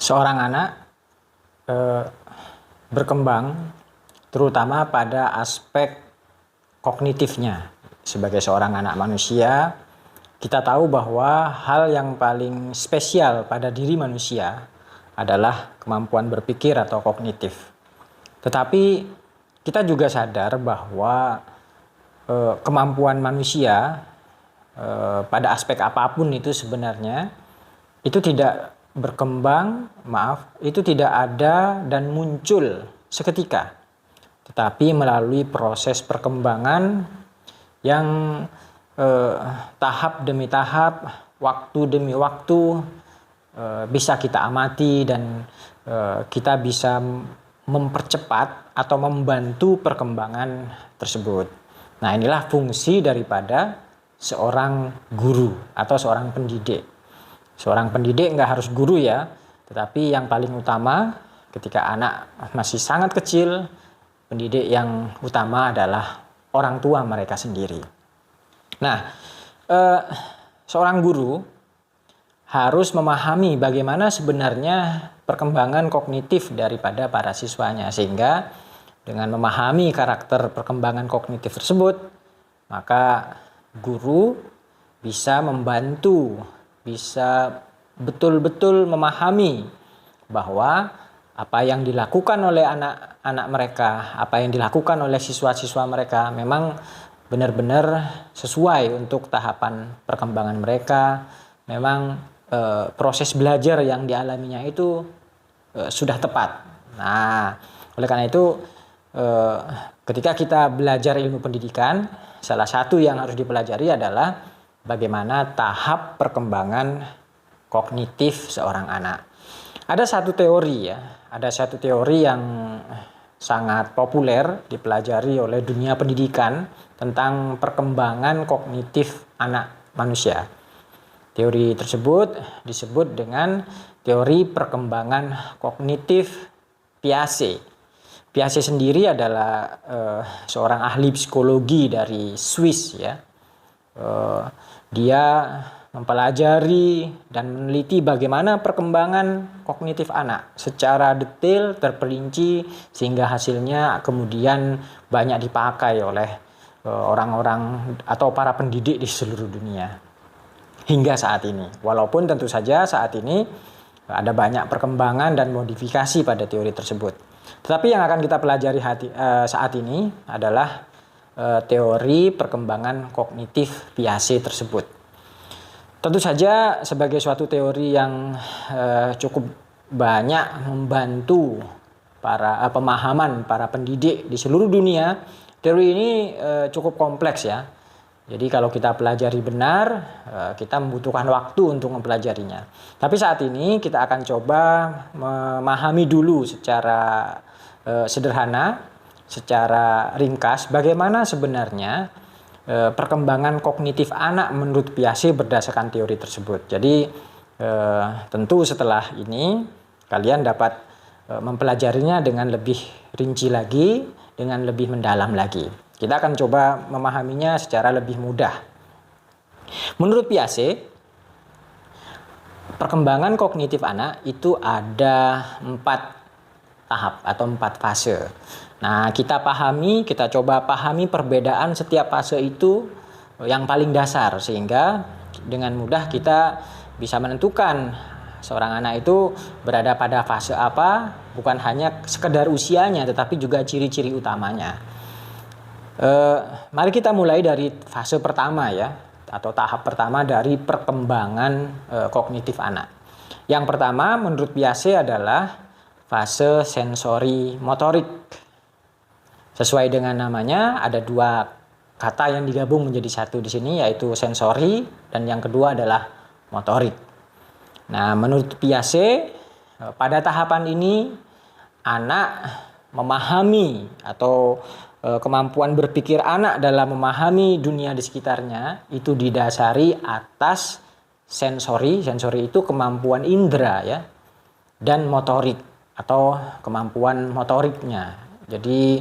Seorang anak eh, berkembang terutama pada aspek kognitifnya. Sebagai seorang anak manusia, kita tahu bahwa hal yang paling spesial pada diri manusia adalah kemampuan berpikir atau kognitif. Tetapi kita juga sadar bahwa kemampuan manusia pada aspek apapun itu sebenarnya itu tidak berkembang, itu tidak ada dan muncul seketika, tetapi melalui proses perkembangan yang tahap demi tahap, waktu demi waktu bisa kita amati dan kita bisa mempercepat atau membantu perkembangan tersebut. Nah, inilah fungsi daripada seorang guru atau seorang pendidik. Seorang pendidik nggak harus guru ya, tetapi yang paling utama ketika anak masih sangat kecil, pendidik yang utama adalah orang tua mereka sendiri. Nah, seorang guru harus memahami bagaimana sebenarnya perkembangan kognitif daripada para siswanya, sehingga dengan memahami karakter perkembangan kognitif tersebut, maka guru bisa membantu, bisa betul-betul memahami bahwa apa yang dilakukan oleh anak-anak mereka, apa yang dilakukan oleh siswa-siswa mereka memang benar-benar sesuai untuk tahapan perkembangan mereka. Memang proses belajar yang dialaminya itu sudah tepat. Nah, oleh karena itu ketika kita belajar ilmu pendidikan, salah satu yang harus dipelajari adalah bagaimana tahap perkembangan kognitif seorang anak. Ada satu teori yang sangat populer dipelajari oleh dunia pendidikan tentang perkembangan kognitif anak manusia. Teori tersebut disebut dengan teori perkembangan kognitif Piaget. Piaget sendiri adalah seorang ahli psikologi dari Swiss ya. Dia mempelajari dan meneliti bagaimana perkembangan kognitif anak secara detail, terperinci, sehingga hasilnya kemudian banyak dipakai oleh orang-orang atau para pendidik di seluruh dunia hingga saat ini. Walaupun tentu saja saat ini ada banyak perkembangan dan modifikasi pada teori tersebut. Tetapi yang akan kita pelajari saat ini adalah teori perkembangan kognitif Piaget tersebut. Tentu saja sebagai suatu teori yang cukup banyak membantu pemahaman para pendidik di seluruh dunia, teori ini cukup kompleks ya. Jadi kalau kita pelajari benar, kita membutuhkan waktu untuk mempelajarinya. Tapi saat ini kita akan coba memahami dulu secara sederhana, secara ringkas bagaimana sebenarnya perkembangan kognitif anak menurut Piaget berdasarkan teori tersebut. Jadi tentu setelah ini kalian dapat mempelajarinya dengan lebih rinci lagi, dengan lebih mendalam lagi. Kita akan coba memahaminya secara lebih mudah. Menurut Piaget, perkembangan kognitif anak itu ada 4 tahap atau 4 fase. Nah, kita coba pahami perbedaan setiap fase itu yang paling dasar, sehingga dengan mudah kita bisa menentukan seorang anak itu berada pada fase apa, bukan hanya sekedar usianya tetapi juga ciri-ciri utamanya. Mari kita mulai dari fase pertama ya, atau tahap pertama dari perkembangan kognitif anak. Yang pertama menurut Piaget adalah fase sensori motorik. Sesuai dengan namanya, ada 2 kata yang digabung menjadi satu di sini, yaitu sensori dan yang kedua adalah motorik. Nah, menurut Piaget, pada tahapan ini anak memahami atau kemampuan berpikir anak dalam memahami dunia di sekitarnya itu didasari atas sensori. Sensori itu kemampuan indera ya, dan motorik atau kemampuan motoriknya. Jadi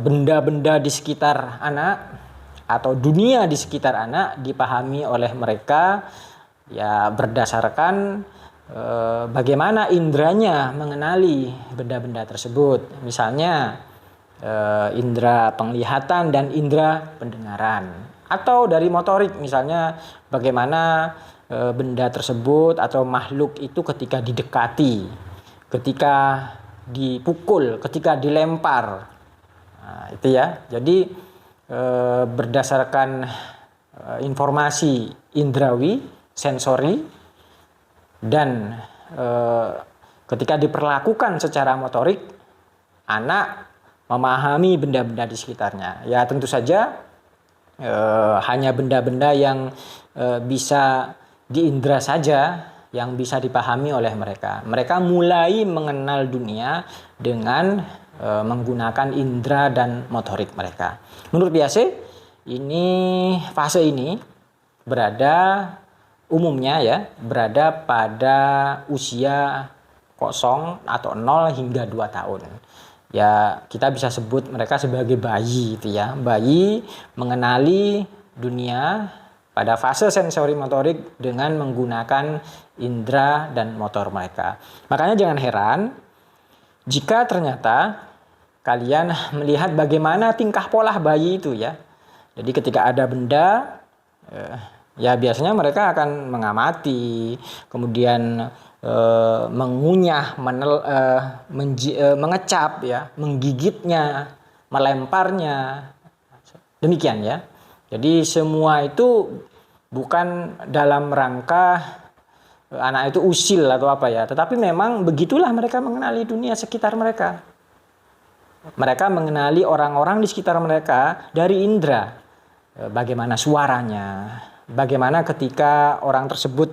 benda-benda di sekitar anak atau dunia di sekitar anak dipahami oleh mereka ya berdasarkan bagaimana indranya mengenali benda-benda tersebut. Misalnya indera penglihatan dan indera pendengaran. Atau dari motorik, misalnya bagaimana benda tersebut atau makhluk itu ketika didekati, ketika dipukul, ketika dilempar. Nah, itu ya. Jadi berdasarkan informasi indrawi, sensori, dan ketika diperlakukan secara motorik, anak memahami benda-benda di sekitarnya. Ya tentu saja hanya benda-benda yang bisa diindra saja yang bisa dipahami oleh mereka. Mereka mulai mengenal dunia dengan menggunakan indera dan motorik mereka. Menurut Piaget, fase ini umumnya berada pada usia 0 atau 0 hingga 2 tahun. Ya, kita bisa sebut mereka sebagai bayi itu ya. Bayi mengenali dunia pada fase sensori motorik dengan menggunakan indera dan motor mereka. Makanya jangan heran jika ternyata kalian melihat bagaimana tingkah pola bayi itu ya. Jadi ketika ada benda, ya biasanya mereka akan mengamati, kemudian mengunyah, mengecap ya, menggigitnya, melemparnya. Demikian ya. Jadi semua itu bukan dalam rangka anak itu usil atau apa ya, tetapi memang begitulah mereka mengenali dunia sekitar mereka. Mereka mengenali orang-orang di sekitar mereka dari indera. Bagaimana suaranya, bagaimana ketika orang tersebut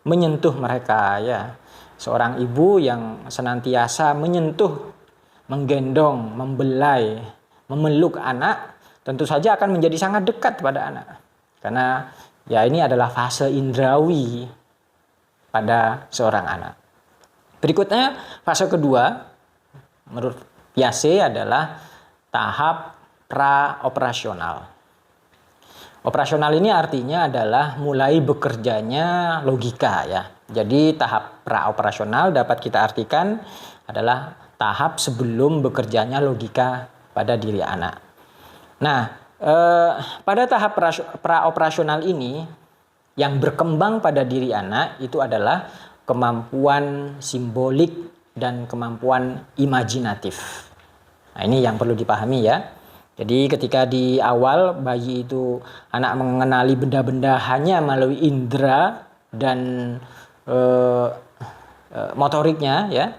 menyentuh mereka ya. Seorang ibu yang senantiasa menyentuh, menggendong, membelai, memeluk anak tentu saja akan menjadi sangat dekat pada anak. Karena ya ini adalah fase indrawi pada seorang anak. Berikutnya fase kedua menurut Piaget adalah tahap praoperasional. Operasional ini artinya adalah mulai bekerjanya logika ya. Jadi tahap praoperasional dapat kita artikan adalah tahap sebelum bekerjanya logika pada diri anak. Nah, pada tahap praoperasional ini yang berkembang pada diri anak itu adalah kemampuan simbolik dan kemampuan imajinatif. Nah, ini yang perlu dipahami ya. Jadi ketika di awal bayi itu anak mengenali benda-benda hanya melalui indera dan motoriknya ya.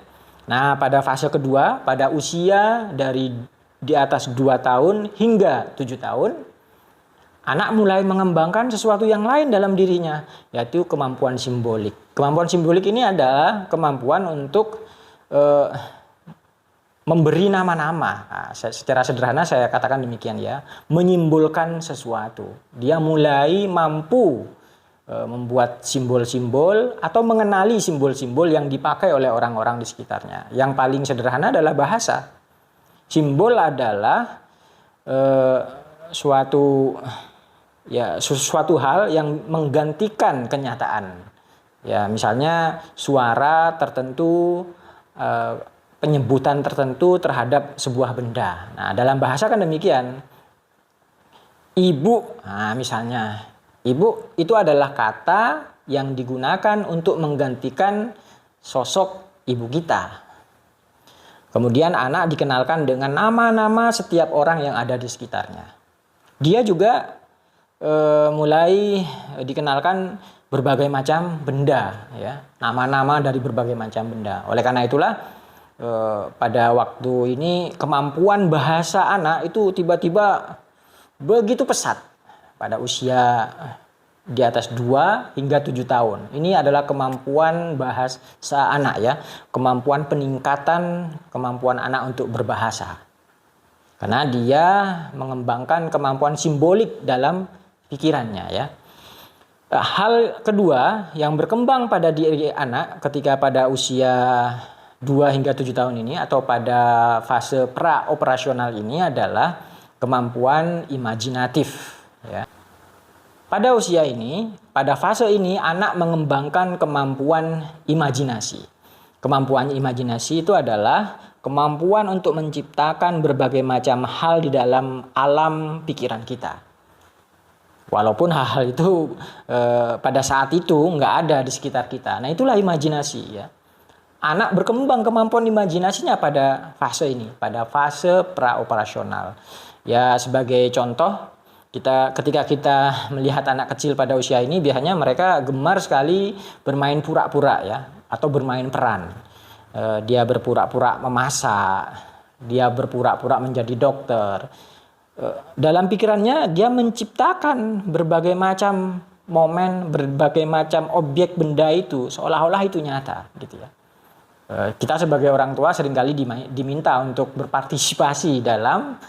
Nah, pada fase kedua pada usia dari di atas 2 tahun hingga 7 tahun anak mulai mengembangkan sesuatu yang lain dalam dirinya, yaitu kemampuan simbolik. Kemampuan simbolik ini adalah kemampuan untuk memberi nama-nama. Nah, secara sederhana saya katakan demikian ya, menyimbolkan sesuatu. Dia mulai mampu membuat simbol-simbol atau mengenali simbol-simbol yang dipakai oleh orang-orang di sekitarnya. Yang paling sederhana adalah bahasa. Simbol adalah suatu hal yang menggantikan kenyataan. Ya, misalnya suara tertentu, penyebutan tertentu terhadap sebuah benda. Nah, dalam bahasa kan demikian. Ibu, nah misalnya, ibu itu adalah kata yang digunakan untuk menggantikan sosok ibu kita. Kemudian anak dikenalkan dengan nama-nama setiap orang yang ada di sekitarnya. Dia juga mulai dikenalkan berbagai macam benda, ya, nama-nama dari berbagai macam benda. Oleh karena itulah pada waktu ini kemampuan bahasa anak itu tiba-tiba begitu pesat pada usia di atas 2 hingga 7 tahun. Ini adalah kemampuan bahasa anak ya, kemampuan peningkatan kemampuan anak untuk berbahasa. Karena dia mengembangkan kemampuan simbolik dalam pikirannya ya. Hal kedua yang berkembang pada diri anak ketika pada usia 2 hingga 7 tahun ini atau pada fase pra-operasional ini adalah kemampuan imajinatif ya. Pada usia ini, pada fase ini anak mengembangkan kemampuan imajinasi. Kemampuan imajinasi itu adalah kemampuan untuk menciptakan berbagai macam hal di dalam alam pikiran kita. Walaupun hal-hal itu pada saat itu nggak ada di sekitar kita. Nah, itulah imajinasi ya. Anak berkembang kemampuan imajinasinya pada fase ini, pada fase praoperasional. Ya, sebagai contoh, ketika kita melihat anak kecil pada usia ini, biasanya mereka gemar sekali bermain pura-pura ya, atau bermain peran. Dia berpura-pura memasak, dia berpura-pura menjadi dokter. Dalam pikirannya dia menciptakan berbagai macam momen, berbagai macam objek benda itu seolah-olah itu nyata gitu ya. Kita sebagai orang tua seringkali diminta untuk berpartisipasi dalam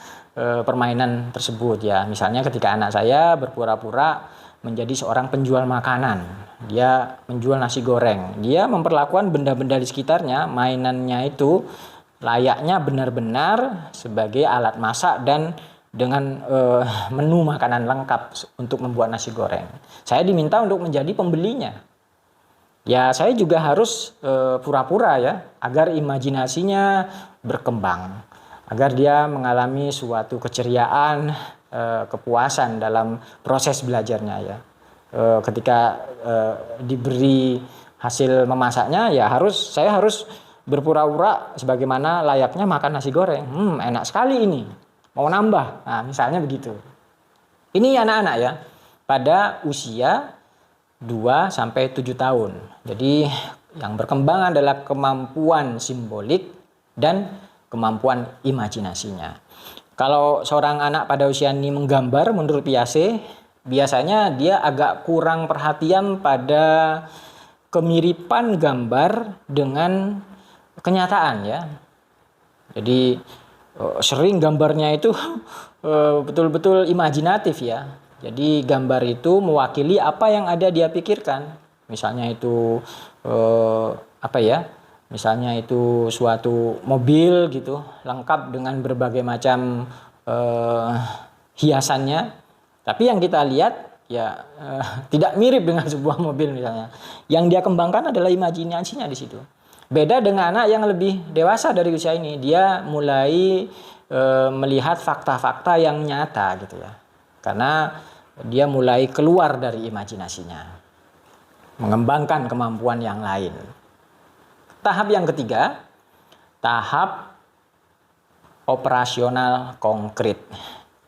permainan tersebut ya. Misalnya ketika anak saya berpura-pura menjadi seorang penjual makanan, dia menjual nasi goreng, dia memperlakukan benda-benda di sekitarnya, mainannya itu layaknya benar-benar sebagai alat masak dan dengan menu makanan lengkap untuk membuat nasi goreng. Saya diminta untuk menjadi pembelinya. Ya, saya juga harus pura-pura ya, agar imajinasinya berkembang, agar dia mengalami suatu keceriaan, kepuasan dalam proses belajarnya ya. Ketika diberi hasil memasaknya ya saya harus berpura-pura sebagaimana layaknya makan nasi goreng. Enak sekali ini. Mau nambah. Nah, misalnya begitu. Ini anak-anak ya pada usia 2 sampai 7 tahun. Jadi yang berkembang adalah kemampuan simbolik dan kemampuan imajinasinya. Kalau seorang anak pada usia ini menggambar menurut Piaget, biasanya dia agak kurang perhatian pada kemiripan gambar dengan kenyataan ya. Jadi sering gambarnya itu betul-betul imajinatif ya. Jadi gambar itu mewakili apa yang ada dia pikirkan. Misalnya itu Misalnya itu suatu mobil gitu, lengkap dengan berbagai macam hiasannya. Tapi yang kita lihat ya tidak mirip dengan sebuah mobil misalnya. Yang dia kembangkan adalah imajinasinya di situ. Beda dengan anak yang lebih dewasa dari usia ini, dia mulai melihat fakta-fakta yang nyata gitu ya. Karena dia mulai keluar dari imajinasinya, mengembangkan kemampuan yang lain. Tahap yang ketiga, tahap operasional konkret.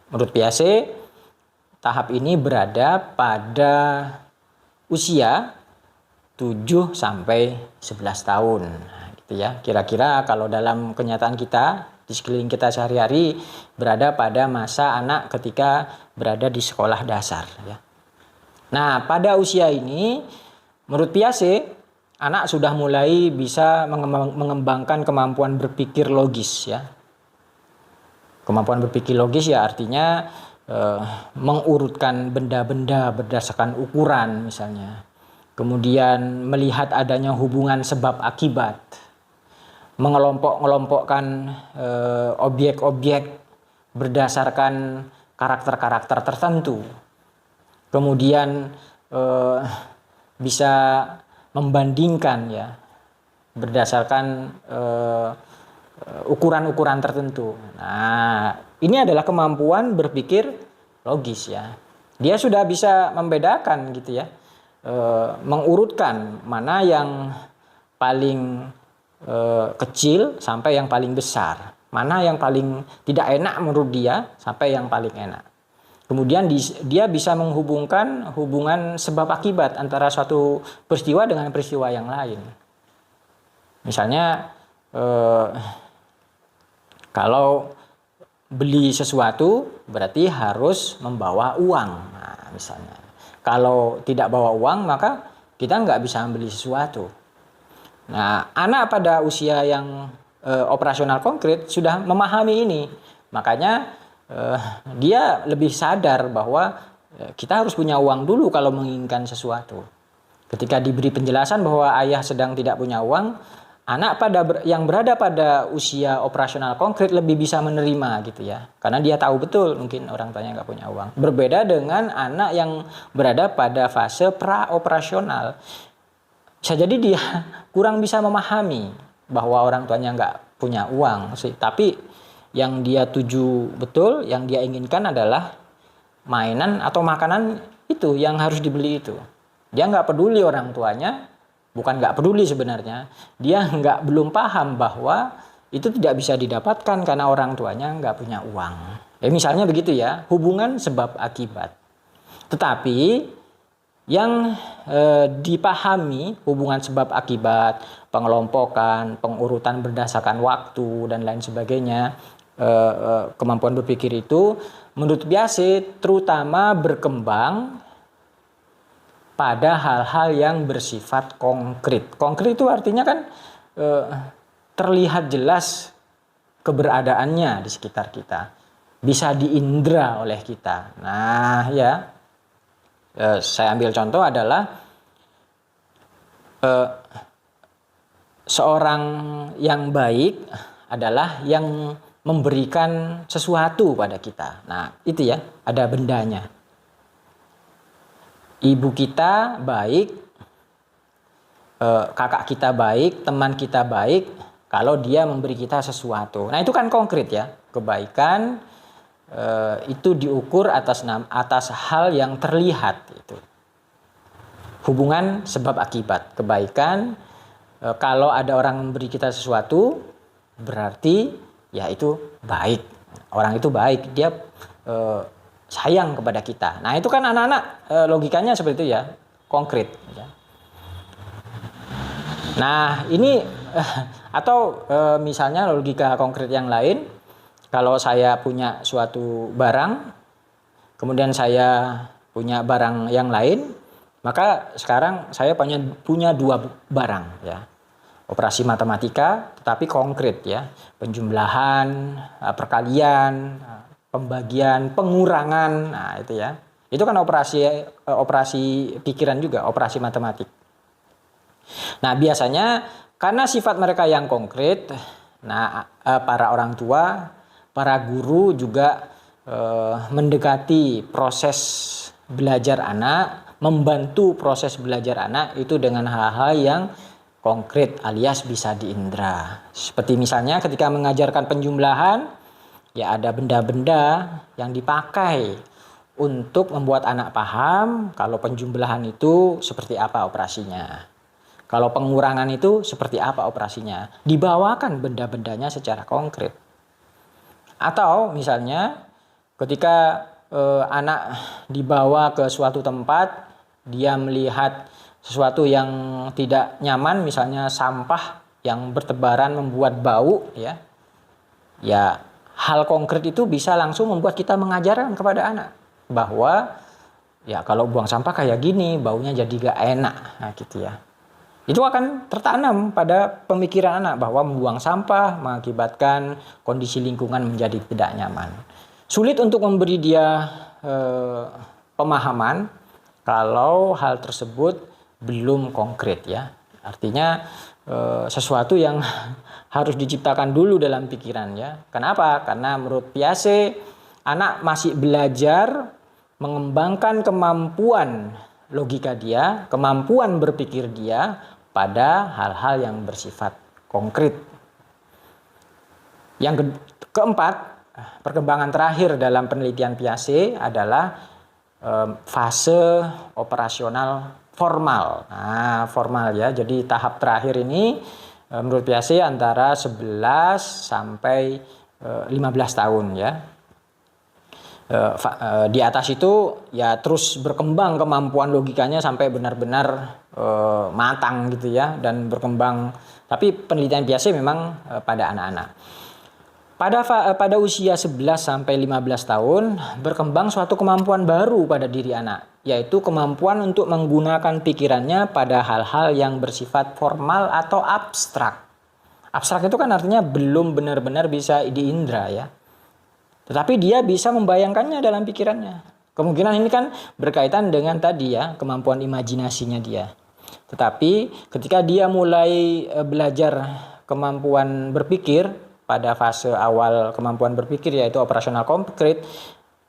Menurut Piaget, tahap ini berada pada usia 7 sampai 11 tahun. Gitu ya. Kira-kira kalau dalam kenyataan kita, di sekeliling kita sehari-hari berada pada masa anak ketika berada di sekolah dasar. Ya. Nah, pada usia ini, menurut Piaget, anak sudah mulai bisa mengembangkan kemampuan berpikir logis ya. Kemampuan berpikir logis ya artinya mengurutkan benda-benda berdasarkan ukuran misalnya. Kemudian melihat adanya hubungan sebab akibat. Mengelompok-ngelompokkan objek-objek berdasarkan karakter-karakter tertentu. Kemudian bisa membandingkan ya berdasarkan ukuran-ukuran tertentu. Nah, ini adalah kemampuan berpikir logis ya. Dia sudah bisa membedakan gitu ya, mengurutkan mana yang paling kecil sampai yang paling besar, mana yang paling tidak enak menurut dia sampai yang paling enak. Kemudian dia bisa menghubungkan hubungan sebab akibat antara suatu peristiwa dengan peristiwa yang lain. Misalnya kalau beli sesuatu berarti harus membawa uang. Nah, misalnya kalau tidak bawa uang maka kita nggak bisa membeli sesuatu. Nah, anak pada usia yang operasional konkret sudah memahami ini. Makanya dia lebih sadar bahwa kita harus punya uang dulu kalau menginginkan sesuatu. Ketika diberi penjelasan bahwa ayah sedang tidak punya uang, yang berada pada usia operasional konkret lebih bisa menerima gitu ya. Karena dia tahu betul mungkin orang tuanya nggak punya uang. Berbeda dengan anak yang berada pada fase pra-operasional. Bisa jadi dia kurang bisa memahami bahwa orang tuanya nggak punya uang sih. Tapi yang dia tuju betul, yang dia inginkan adalah mainan atau makanan itu yang harus dibeli itu. Dia nggak peduli orang tuanya. Bukan nggak peduli sebenarnya, dia belum paham bahwa itu tidak bisa didapatkan karena orang tuanya nggak punya uang. Ya misalnya begitu ya, hubungan sebab akibat. Tetapi yang dipahami hubungan sebab akibat, pengelompokan, pengurutan berdasarkan waktu dan lain sebagainya, kemampuan berpikir itu menurut Piaget terutama berkembang pada hal-hal yang bersifat konkret. Konkret itu artinya kan terlihat jelas keberadaannya di sekitar kita. Bisa diindra oleh kita. Nah ya, saya ambil contoh adalah seorang yang baik adalah yang memberikan sesuatu pada kita. Nah itu ya, ada bendanya. Ibu kita baik, kakak kita baik, teman kita baik kalau dia memberi kita sesuatu. Nah itu kan konkret ya, kebaikan itu diukur atas hal yang terlihat itu. Hubungan sebab akibat, kebaikan kalau ada orang memberi kita sesuatu berarti ya itu baik. Orang itu baik, dia sayang kepada kita. Nah itu kan anak-anak logikanya seperti itu ya, konkret. Nah ini atau misalnya logika konkret yang lain, kalau saya punya suatu barang, kemudian saya punya barang yang lain, maka sekarang saya punya dua barang ya. Operasi matematika tetapi konkret ya, penjumlahan, perkalian, pembagian, pengurangan, nah itu ya. Itu kan operasi pikiran juga, operasi matematik. Nah biasanya karena sifat mereka yang konkret, nah para orang tua, para guru juga mendekati proses belajar anak, membantu proses belajar anak itu dengan hal-hal yang konkret alias bisa diindra. Seperti misalnya ketika mengajarkan penjumlahan, ya ada benda-benda yang dipakai untuk membuat anak paham kalau penjumlahan itu seperti apa operasinya. Kalau pengurangan itu seperti apa operasinya. Dibawakan benda-bendanya secara konkret. Atau misalnya ketika anak dibawa ke suatu tempat, dia melihat sesuatu yang tidak nyaman, misalnya sampah yang bertebaran membuat bau ya. Ya hal konkret itu bisa langsung membuat kita mengajarkan kepada anak bahwa ya kalau buang sampah kayak gini baunya jadi gak enak, nah gitu ya. Itu akan tertanam pada pemikiran anak bahwa membuang sampah mengakibatkan kondisi lingkungan menjadi tidak nyaman. Sulit untuk memberi dia pemahaman kalau hal tersebut belum konkret ya. Artinya sesuatu yang harus diciptakan dulu dalam pikirannya. Kenapa? Karena menurut Piaget, anak masih belajar mengembangkan kemampuan logika dia, kemampuan berpikir dia pada hal-hal yang bersifat konkret. Yang keempat, perkembangan terakhir dalam penelitian Piaget adalah fase operasional formal. Nah, formal ya. Jadi tahap terakhir ini menurut Piaget antara 11 sampai 15 tahun ya. Di atas itu ya terus berkembang kemampuan logikanya sampai benar-benar matang gitu ya dan berkembang. Tapi penelitian Piaget memang pada anak-anak. Pada usia 11 sampai 15 tahun berkembang suatu kemampuan baru pada diri anak, yaitu kemampuan untuk menggunakan pikirannya pada hal-hal yang bersifat formal atau abstrak. Abstrak itu kan artinya belum benar-benar bisa diindra ya. Tetapi dia bisa membayangkannya dalam pikirannya. Kemungkinan ini kan berkaitan dengan tadi ya, kemampuan imajinasinya dia. Tetapi ketika dia mulai belajar kemampuan berpikir pada fase awal kemampuan berpikir yaitu operasional konkret,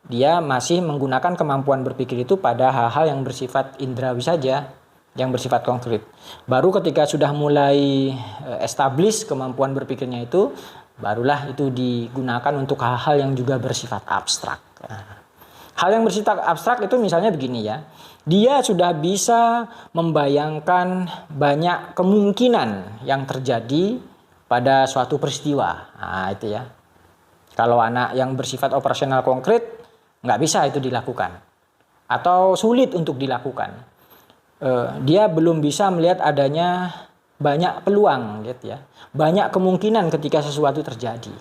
dia masih menggunakan kemampuan berpikir itu pada hal-hal yang bersifat indrawi saja, yang bersifat konkret. Baru ketika sudah mulai establish kemampuan berpikirnya itu, barulah itu digunakan untuk hal-hal yang juga bersifat abstrak. Hal yang bersifat abstrak itu misalnya begini ya. Dia sudah bisa membayangkan banyak kemungkinan yang terjadi pada suatu peristiwa. Nah, itu ya. Kalau anak yang bersifat operasional konkret, nggak bisa itu dilakukan. Atau sulit untuk dilakukan. Dia belum bisa melihat adanya banyak peluang gitu ya. Banyak kemungkinan ketika sesuatu terjadi.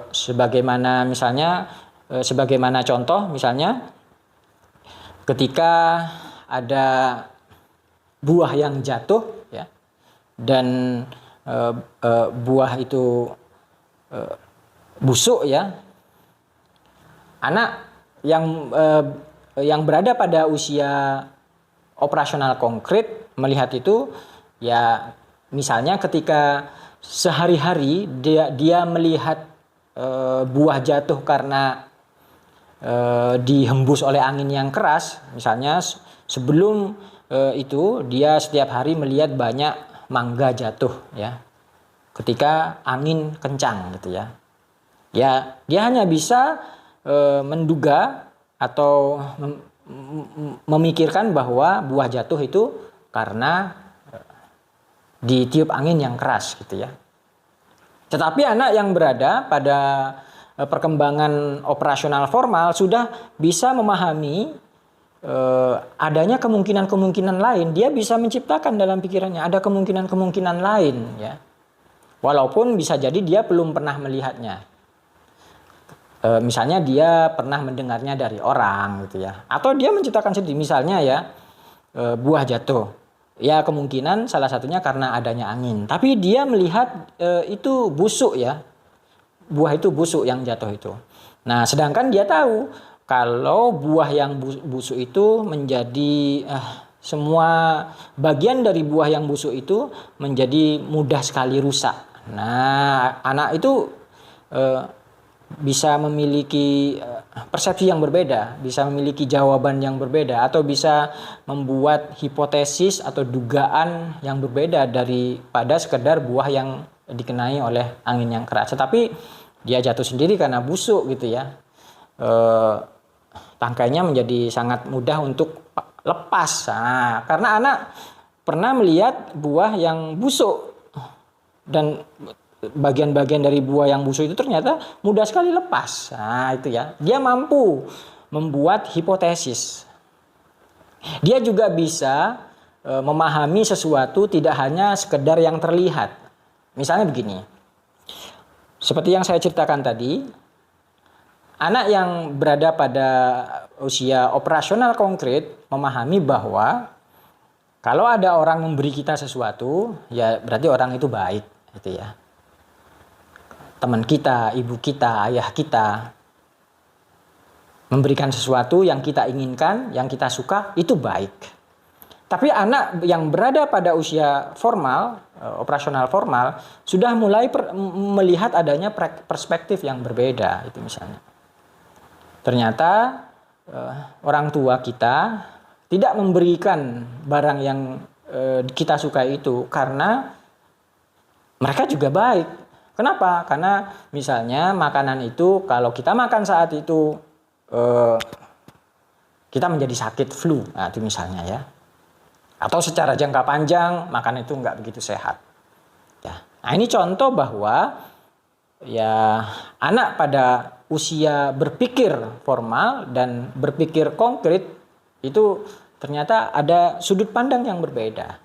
Sebagaimana contoh misalnya ketika ada buah yang jatuh ya dan buah itu busuk ya, anak yang berada pada usia operasional konkret melihat itu ya, misalnya ketika sehari-hari dia melihat buah jatuh karena dihembus oleh angin yang keras. Misalnya sebelum itu dia setiap hari melihat banyak mangga jatuh ya ketika angin kencang gitu ya. Ya dia hanya bisa menduga atau memikirkan bahwa buah jatuh itu karena ditiup angin yang keras gitu ya. Tetapi anak yang berada pada perkembangan operasional formal sudah bisa memahami adanya kemungkinan-kemungkinan lain. Dia bisa menciptakan dalam pikirannya ada kemungkinan-kemungkinan lain ya. Walaupun bisa jadi dia belum pernah melihatnya. Misalnya dia pernah mendengarnya dari orang gitu ya. Atau dia menciptakan sendiri, misalnya ya buah jatuh. Ya kemungkinan salah satunya karena adanya angin. Tapi dia melihat itu busuk ya. Buah itu busuk yang jatuh itu. Nah sedangkan dia tahu kalau buah yang busuk itu menjadi semua bagian dari buah yang busuk itu menjadi mudah sekali rusak. Nah anak itu bisa memiliki persepsi yang berbeda, bisa memiliki jawaban yang berbeda, atau bisa membuat hipotesis atau dugaan yang berbeda daripada sekedar buah yang dikenai oleh angin yang keras. Tetapi dia jatuh sendiri karena busuk gitu ya. Tangkainya menjadi sangat mudah untuk lepas. Nah, karena anak pernah melihat buah yang busuk dan bagian-bagian dari buah yang busuk itu ternyata mudah sekali lepas. Nah, itu ya. Dia mampu membuat hipotesis. Dia juga bisa memahami sesuatu tidak hanya sekedar yang terlihat. Misalnya begini. Seperti yang saya ceritakan tadi, anak yang berada pada usia operasional konkret memahami bahwa kalau ada orang memberi kita sesuatu, ya berarti orang itu baik, gitu ya. Teman kita, ibu kita, ayah kita memberikan sesuatu yang kita inginkan, yang kita suka, itu baik. Tapi anak yang berada pada usia formal, operasional formal, sudah mulai melihat adanya perspektif yang berbeda, itu misalnya. Ternyata orang tua kita tidak memberikan barang yang kita suka itu karena mereka juga baik. Kenapa? Karena misalnya makanan itu kalau kita makan saat itu kita menjadi sakit flu, nah itu misalnya ya. Atau secara jangka panjang makan itu nggak begitu sehat. Ya. Nah ini contoh bahwa ya anak pada usia berpikir formal dan berpikir konkret itu ternyata ada sudut pandang yang berbeda.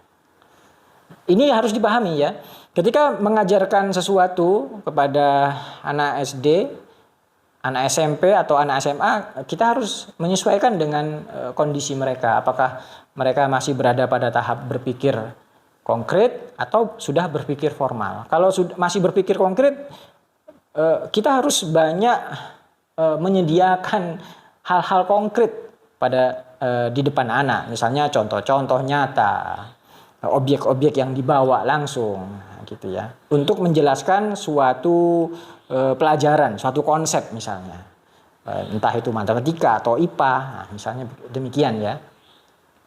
Ini harus dipahami ya. Ketika mengajarkan sesuatu kepada anak SD, anak SMP atau anak SMA, kita harus menyesuaikan dengan kondisi mereka. Apakah mereka masih berada pada tahap berpikir konkret atau sudah berpikir formal. Kalau masih berpikir konkret, kita harus banyak menyediakan hal-hal konkret pada di depan anak. Misalnya contoh-contoh nyata, objek-objek yang dibawa langsung gitu ya. Untuk menjelaskan suatu pelajaran, suatu konsep misalnya. Entah itu matematika atau IPA, nah, misalnya demikian ya.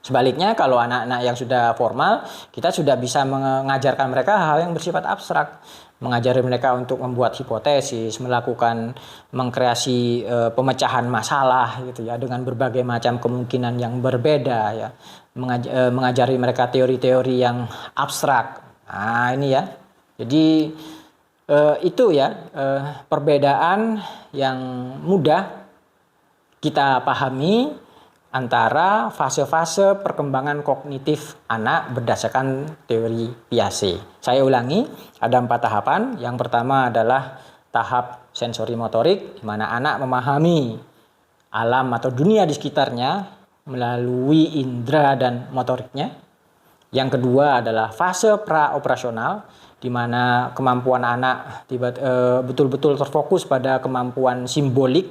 Sebaliknya kalau anak-anak yang sudah formal, kita sudah bisa mengajarkan mereka hal yang bersifat abstrak. Mengajari mereka untuk membuat hipotesis, mengkreasi pemecahan masalah gitu ya, dengan berbagai macam kemungkinan yang berbeda ya. Mengajari mereka teori-teori yang abstrak. Nah, ini ya. Jadi itu ya perbedaan yang mudah kita pahami antara fase-fase perkembangan kognitif anak berdasarkan teori Piaget. Saya ulangi, ada 4 tahapan. Yang pertama adalah tahap sensori motorik, di mana anak memahami alam atau dunia di sekitarnya melalui indera dan motoriknya. Yang kedua adalah fase praoperasional, di mana kemampuan anak betul-betul terfokus pada kemampuan simbolik,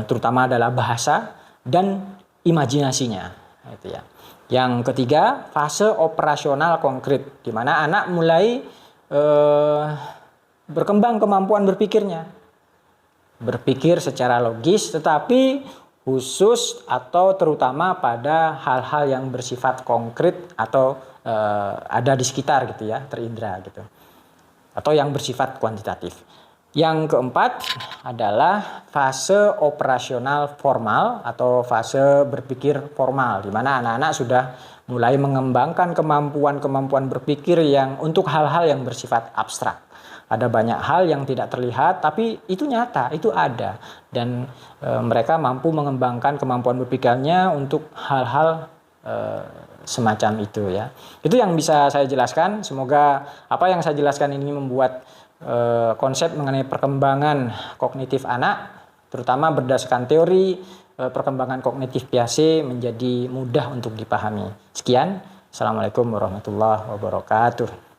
terutama adalah bahasa dan imajinasinya, gitu ya. Yang ketiga, fase operasional konkret, di mana anak mulai berkembang kemampuan berpikirnya, berpikir secara logis, tetapi khusus atau terutama pada hal-hal yang bersifat konkret atau ada di sekitar gitu ya, terindra gitu, atau yang bersifat kuantitatif. Yang keempat adalah fase operasional formal atau fase berpikir formal, di mana anak-anak sudah mulai mengembangkan kemampuan-kemampuan berpikir yang untuk hal-hal yang bersifat abstrak. Ada banyak hal yang tidak terlihat tapi itu nyata, itu ada, dan mereka mampu mengembangkan kemampuan berpikirnya untuk hal-hal semacam itu ya. Itu yang bisa saya jelaskan. Semoga apa yang saya jelaskan ini membuat konsep mengenai perkembangan kognitif anak, terutama berdasarkan teori perkembangan kognitif Piaget, menjadi mudah untuk dipahami. Sekian, Assalamualaikum warahmatullahi wabarakatuh.